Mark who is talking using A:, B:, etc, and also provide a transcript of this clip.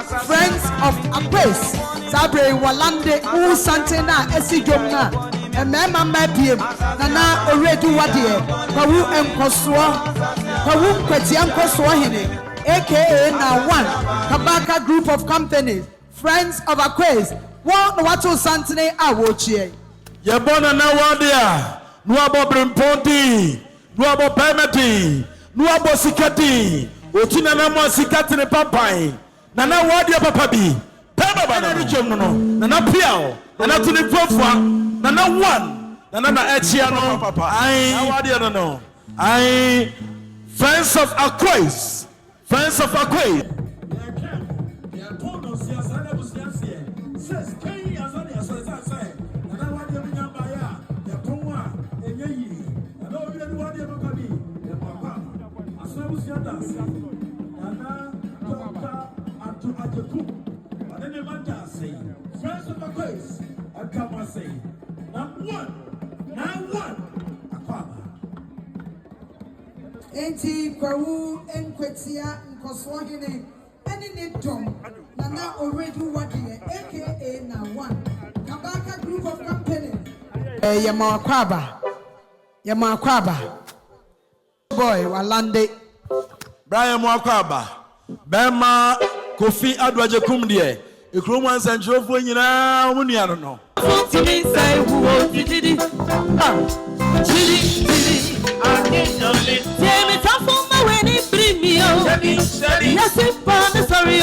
A: Friends of Aquas, Sabre Walande, U Santana, Esi Jomna, and Mamma Mapiem, Nana already what dear, Pawu and Koswa, Pawu Petian Koswahine, aka now one, Kabaka Group of Companies, Friends of Aquas, one Watu Santane, I watch ye.
B: Yabona na wadia, Nuabo Brimponti, Nuabo Pemeti, Nuabo Sikati, Utina Namo Sikati Papai, Nana Wadia Papabi, Pema Banana Jono, Nana Piao, Nana Tuni Profa, Nana One, Nana Echiano, I Wadia no, I Friends of Aquas, Friends of Aquas.
C: Friends of the place, I come and say, now one, Aquaba.
A: Enti Kwawu Enkwetia Nkoswahine, any Nitom, Nana already what dear, aka now one, Kabaka Group of Company. Yamakwaba. Boy, Walande.
B: Brian Mwakwaba, Bema Kofi Adwaje Kumdie, Ikruman Sanjofo nyina muniano no.
D: Say who did it? Chili, I can't. Tell me, tough on my way, bring me on. Yes, if I'm sorry,